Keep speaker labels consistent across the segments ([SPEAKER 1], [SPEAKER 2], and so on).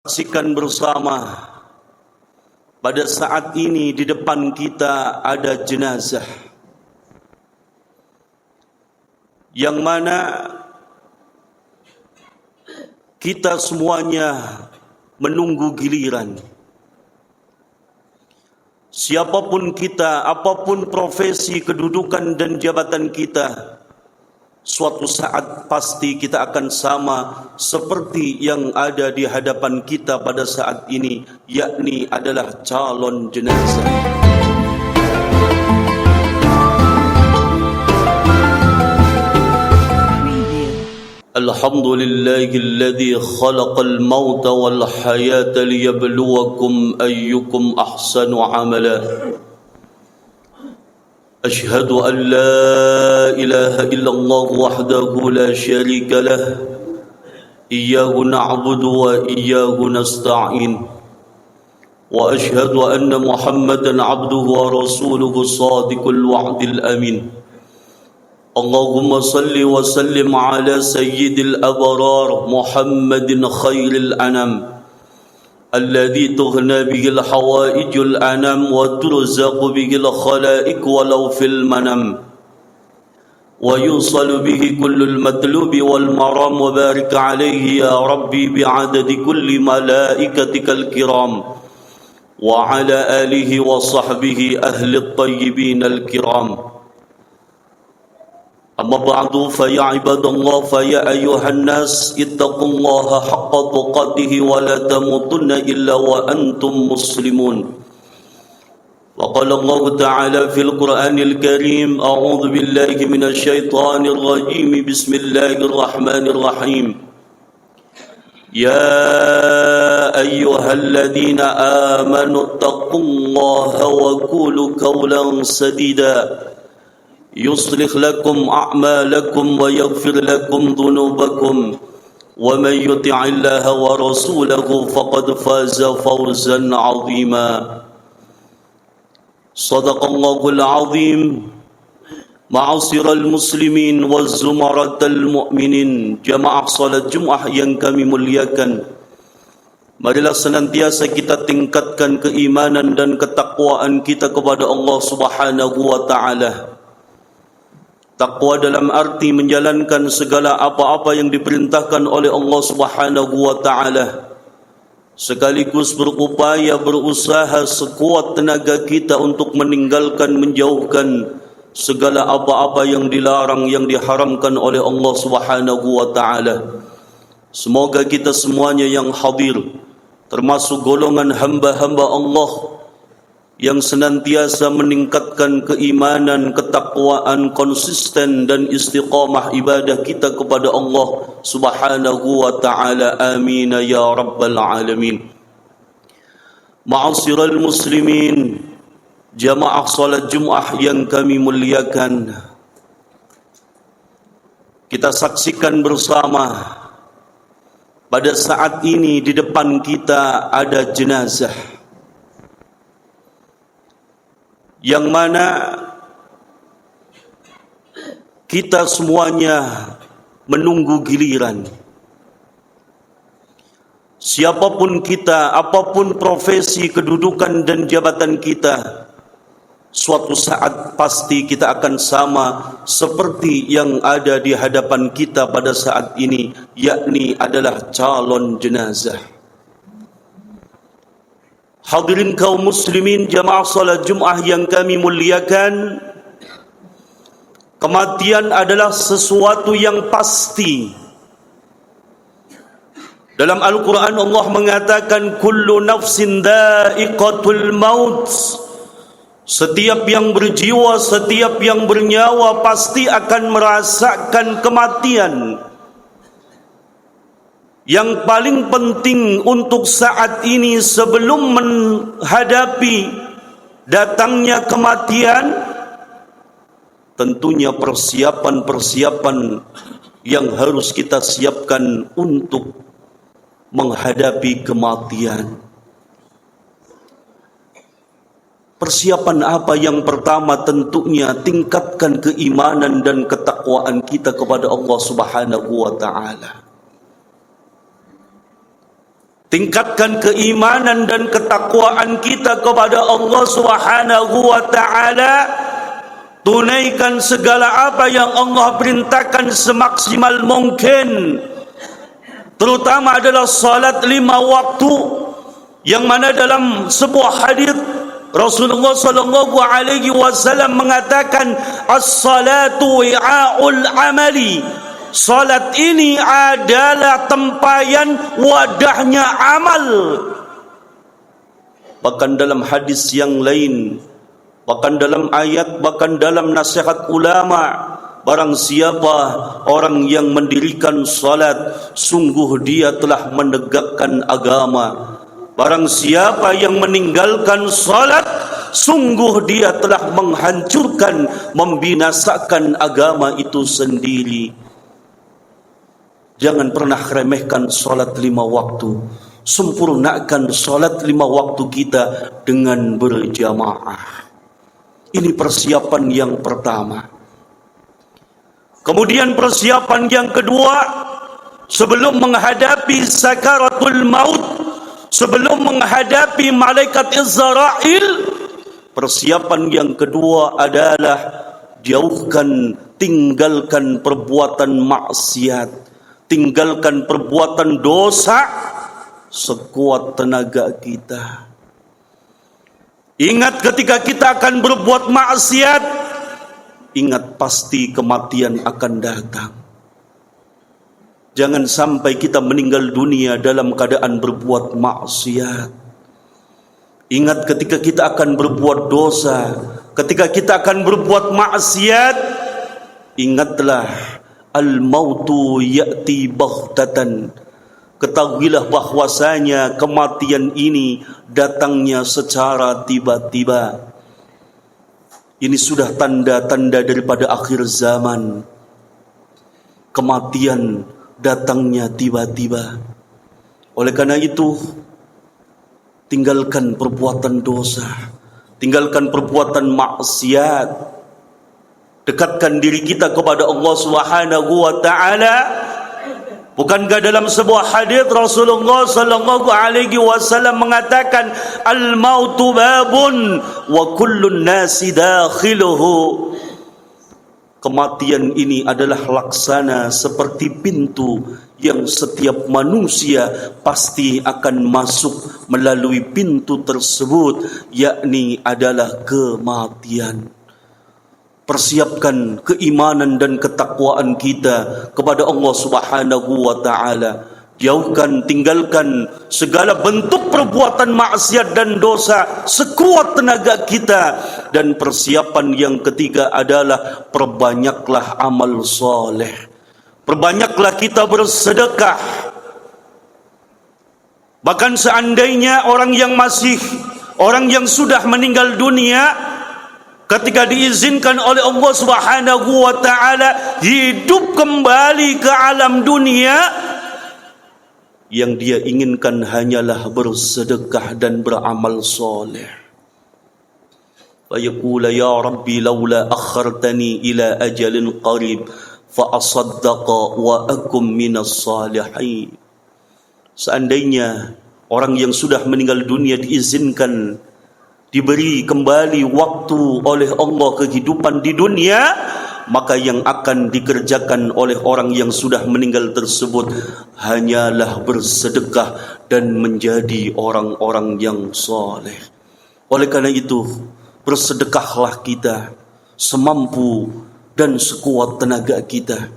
[SPEAKER 1] Saksikan bersama pada saat ini di depan kita ada jenazah yang mana kita semuanya menunggu giliran. Siapapun kita, apapun profesi, kedudukan dan jabatan kita, suatu saat pasti kita akan sama seperti yang ada di hadapan kita pada saat ini, yakni adalah calon jenazah. Alhamdulillahilladzi khalaqal mauta wal hayata liyabluwakum ayyukum ahsanu amala. أشهد أن لا إله إلا الله وحده لا شريك له إياه نعبد وإياه نستعين وأشهد أن محمدا عبده ورسوله الصادق الوعد الأمين اللهم صل وسلم على سيد الأبرار محمد خير الأنام الذي تغنى به الحوائج الأنام وترزق به الخلائق ولو في المنام ويوصل به كل المطلوب والمرام وبارك عليه يا ربي بعدد كل ملائكتك الكرام وعلى آله وصحبه أهل الطيبين الكرام أما بعد فيا عباد الله فيا أيها الناس اتقوا الله حق تقاته ولا تموتن إلا وأنتم مسلمون وقال الله تعالى في القرآن الكريم أعوذ بالله من الشيطان الرجيم بسم الله الرحمن الرحيم يا أيها الذين آمنوا اتقوا الله وقولوا قولا سديدا يصلح لكم أعمالكم ويغفر لكم ذنوبكم ومن يطع الله ورسوله فقد فاز فوزا عظيما صدق الله العظيم معاشر المسلمين والزمرة المؤمنين jamaah salat Jumat yang kami muliakan, marilah senantiasa kita tingkatkan keimanan dan ketakwaan kita kepada Allah Subhanahu wa taala. Takwa dalam arti menjalankan segala apa-apa yang diperintahkan oleh Allah Subhanahu wa taala, sekaligus berupaya berusaha sekuat tenaga kita untuk meninggalkan, menjauhkan segala apa-apa yang dilarang, yang diharamkan oleh Allah Subhanahu wa taala. Semoga kita semuanya yang hadir termasuk golongan hamba-hamba Allah yang senantiasa meningkatkan keimanan, ketakwaan, konsisten dan istiqamah ibadah kita kepada Allah Subhanahu wa taala. Amin ya rabbal alamin. Ma'asyiral muslimin, jamaah salat Jumat yang kami muliakan, kita saksikan bersama pada saat ini di depan kita ada jenazah yang mana kita semuanya menunggu giliran. Siapapun kita, apapun profesi, kedudukan dan jabatan kita, suatu saat pasti kita akan sama seperti yang ada di hadapan kita pada saat ini, yakni adalah calon jenazah. Hadirin kaum muslimin, jamaah salat Jumat yang kami muliakan, kematian adalah sesuatu yang pasti. Dalam Al-Quran Allah mengatakan kullu nafsin dha'iqatul maut. Setiap yang berjiwa, setiap yang bernyawa pasti akan merasakan kematian. Yang paling penting untuk saat ini sebelum menghadapi datangnya kematian, tentunya persiapan-persiapan yang harus kita siapkan untuk menghadapi kematian. Persiapan apa? Yang pertama tentunya tingkatkan keimanan dan ketakwaan kita kepada Allah Subhanahu wa taala. tingkatkan keimanan dan ketakwaan kita kepada Allah Subhanahu wa ta'ala, tunaikan segala apa yang Allah perintahkan semaksimal mungkin, terutama adalah salat 5 waktu, yang mana dalam sebuah hadis Rasulullah sallallahu alaihi wasallam mengatakan, as-salatu wi'aul amali, salat ini adalah tempayan wadahnya amal. Bahkan dalam hadis yang lain, bahkan dalam ayat, bahkan dalam nasihat ulama, barang siapa orang yang mendirikan salat, sungguh dia telah menegakkan agama. Barang siapa yang meninggalkan salat, sungguh dia telah menghancurkan, membinasakan agama itu sendiri. Jangan pernah remehkan salat 5 waktu. Sempurnakan salat 5 waktu kita dengan berjamaah. Ini persiapan yang pertama. Kemudian persiapan yang kedua, sebelum menghadapi sakaratul maut, sebelum menghadapi malaikat Israil, persiapan yang kedua adalah jauhkan, tinggalkan perbuatan maksiat, tinggalkan perbuatan dosa sekuat tenaga kita. Ingat, ketika kita akan berbuat maksiat, ingat pasti kematian akan datang. Jangan sampai kita meninggal dunia dalam keadaan berbuat maksiat. Ingat, ketika kita akan berbuat dosa, ketika kita akan berbuat maksiat, ingatlah al-mautu ya'ti baghtatan. Ketahuilah bahwasanya kematian ini datangnya secara tiba-tiba. Ini sudah tanda-tanda daripada akhir zaman. Kematian datangnya tiba-tiba. Oleh karena itu, tinggalkan perbuatan dosa, tinggalkan perbuatan maksiat, dekatkan diri kita kepada Allah Subhanahu wa ta'ala. Bukankah dalam sebuah hadis Rasulullah sallallahu alaihi wasallam mengatakan, al-mautu babun wa kullun nasi dakhiluhu. Kematian ini adalah laksana seperti pintu yang setiap manusia pasti akan masuk melalui pintu tersebut, yakni adalah kematian. Persiapkan keimanan dan ketakwaan kita kepada Allah Subhanahu wa ta'ala. Jauhkan, tinggalkan segala bentuk perbuatan maksiat dan dosa sekuat tenaga kita. Dan persiapan yang ketiga adalah perbanyaklah amal soleh. Perbanyaklah kita bersedekah. Bahkan seandainya orang yang sudah meninggal dunia, ketika diizinkan oleh Allah Subhanahu wa ta'ala hidup kembali ke alam dunia, yang dia inginkan hanyalah bersedekah dan beramal soleh. Fayaqula ya Rabbi laula akhartani ila ajalin qarib fa asaddaqa wa akum minas salihin. Seandainya orang yang sudah meninggal dunia diizinkan, diberi kembali waktu oleh Allah kehidupan di dunia, maka yang akan dikerjakan oleh orang yang sudah meninggal tersebut hanyalah bersedekah dan menjadi orang-orang yang soleh. Oleh karena itu, bersedekahlah kita semampu dan sekuat tenaga kita.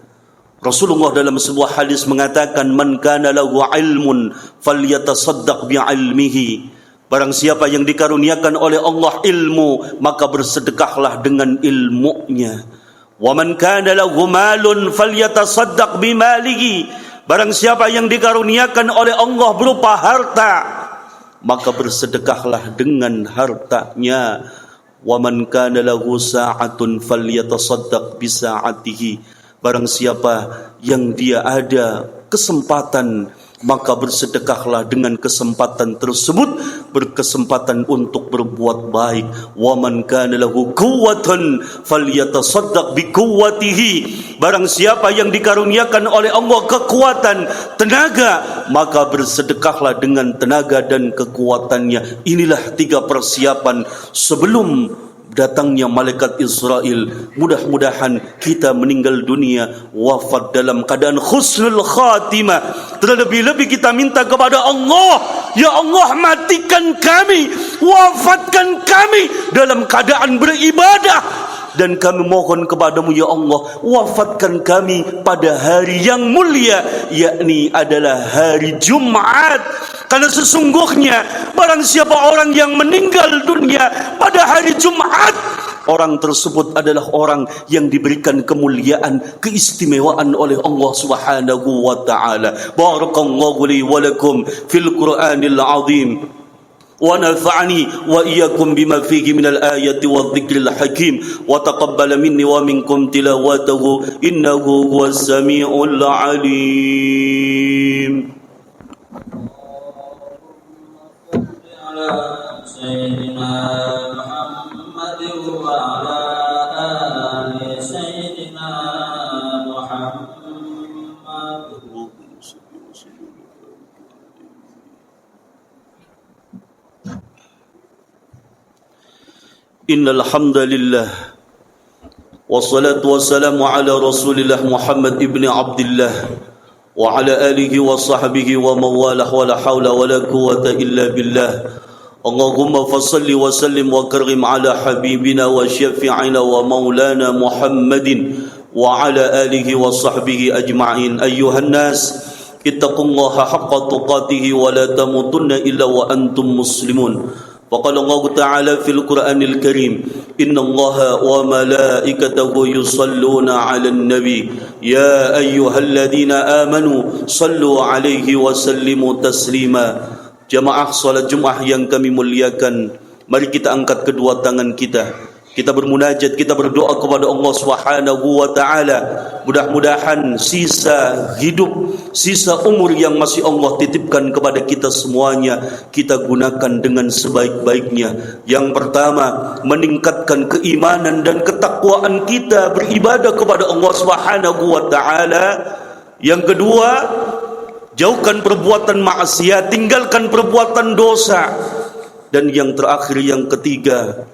[SPEAKER 1] Rasulullah dalam sebuah hadis mengatakan, man kana lahu ilmun falyatasaddaq bi'ilmihi. Barang siapa yang dikaruniakan oleh Allah ilmu, maka bersedekahlah dengan ilmunya. Wa man kana lahu malun falyatasaddaq bimalihi. Barang siapa yang dikaruniakan oleh Allah berupa harta, maka bersedekahlah dengan hartanya. Wa man kana lahu sa'atun falyatasaddaq bisa'atihi. Barang siapa yang dia ada kesempatan, maka bersedekahlah dengan kesempatan tersebut, berkesempatan untuk berbuat baik. Wa man kana lahu quwwatan falyatasaddaq bi quwwatihi. Barang siapa yang dikaruniakan oleh Allah kekuatan, tenaga, maka bersedekahlah dengan tenaga dan kekuatannya. Inilah 3 persiapan sebelum datangnya malaikat Israel. Mudah-mudahan kita meninggal dunia wafat dalam keadaan husnul khatimah. Terlebih-lebih kita minta kepada Allah, ya Allah, matikan kami, wafatkan kami dalam keadaan beribadah. Dan kami mohon kepadamu, ya Allah, wafatkan kami pada hari yang mulia, yakni adalah hari Jumat. Karena sesungguhnya barang siapa orang yang meninggal dunia pada hari Jumat, orang tersebut adalah orang yang diberikan kemuliaan, keistimewaan oleh Allah Subhanahu wa taala. Barakallahu li wa lakum fil Qur'anil azim. ونفعني وإياكم بما فيه من الآية والذكر الحكيم وتقبل مني ومنكم تلاوته إنه هو السميع العليم.
[SPEAKER 2] سيدنا محمد وعلى آل سيدنا محمد.
[SPEAKER 1] Innal hamdalillah wassalatu wassalamu ala Rasulillah Muhammad ibn Abdullah wa ala alihi wa sahbihi wa mawalah wa la hawla wa la quwwata illa billah. Allahumma fassalli wa sallim wa karim ala habibina wa syafi'ina wa maulana Muhammadin wa ala alihi wa sahbihi ajma'in. Ayyuhan nas, ittaqullaha haqqa tuqatihi wa la tamutunna illa wa antum muslimun. وقال الله تعالى في القرآن الكريم إن الله وملائكته يصلون على النبي يا أيها الذين آمنوا صلوا عليه وسلموا تسليما. Jamaah salat Jumat yang kami muliakan, mari kita angkat kedua tangan kita. Kita bermunajat, kita berdoa kepada Allah Subhanahu wa taala. Mudah-mudahan sisa hidup, sisa umur yang masih Allah titipkan kepada kita semuanya, kita gunakan dengan sebaik-baiknya. Yang pertama, meningkatkan keimanan dan ketakwaan kita beribadah kepada Allah Subhanahu wa taala. Yang kedua, jauhkan perbuatan maksiat, tinggalkan perbuatan dosa. Dan yang terakhir, yang ketiga,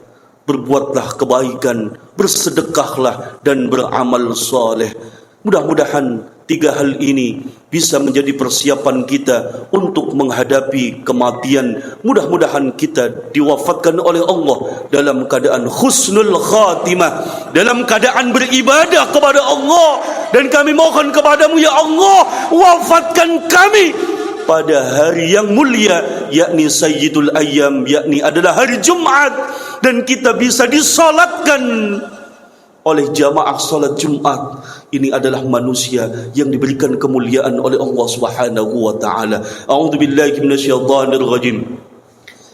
[SPEAKER 1] berbuatlah kebaikan, bersedekahlah dan beramal soleh. Mudah-mudahan 3 hal ini bisa menjadi persiapan kita untuk menghadapi kematian. Mudah-mudahan kita diwafatkan oleh Allah dalam keadaan husnul khatimah, dalam keadaan beribadah kepada Allah. Dan kami mohon kepadamu, ya Allah, wafatkan kami pada hari yang mulia, yakni Sayyidul Ayyam, yakni adalah hari Jumat, dan kita bisa disolatkan oleh jamaah salat Jumat. Ini adalah manusia yang diberikan kemuliaan oleh Allah Subhanahu wa taala. A'udzubillahi minasyaitonir rajim.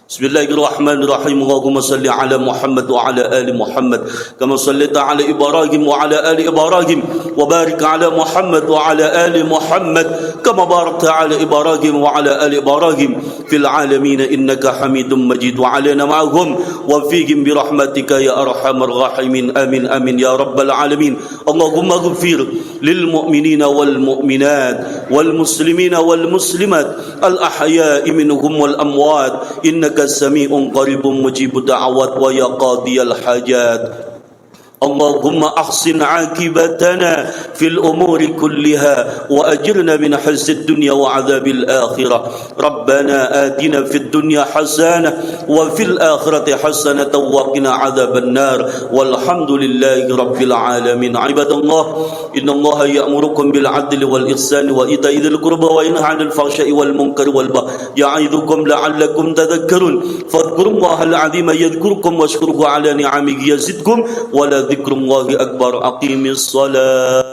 [SPEAKER 1] Bismillahirrahmanirrahim. Allahumma salli ala Muhammad wa ala ali Muhammad kama sallaita ala Ibrahim wa ala ali Ibrahim wa barik ala Muhammad wa ala ali Muhammad kama barakta ala Ibrahim wa ala ali Ibrahim fil alamin innaka Hamidum Majid. Wa alana ma'ahum wa fihim bi rahmatika ya arhamar rahimin. Amin amin ya rabbal alamin. Allahumma ighfir lil mu'minina wal mu'minat wal muslimina wal muslimat al ahya'i minhum wal amwat innaka sami'un qaribun mujibud da'awat wa ya qadiyal hajat. Allahumma ahsin aqibatana fil umuri kulliha wa ajirna min hazzid dunya wa adzabil akhirah. Rabbana atina fid dunya hasanah wa fil akhirati hasanah wa qina adzaban nar. Walhamdulillahi rabbil alamin. Ibadallah, innallaha ya'murukum bil 'adli wal ihsani wa ita'i dzil qurba wa yanha 'anil fahsya'i wal munkari wal baghi ya'idzukum la'allakum tadhakkarun. Fadhkurullaha al-'azima yadhkurkum washkuruhu 'ala ni'amihi yazidkum wa la ذكر الله أكبر. أقيم الصلاة.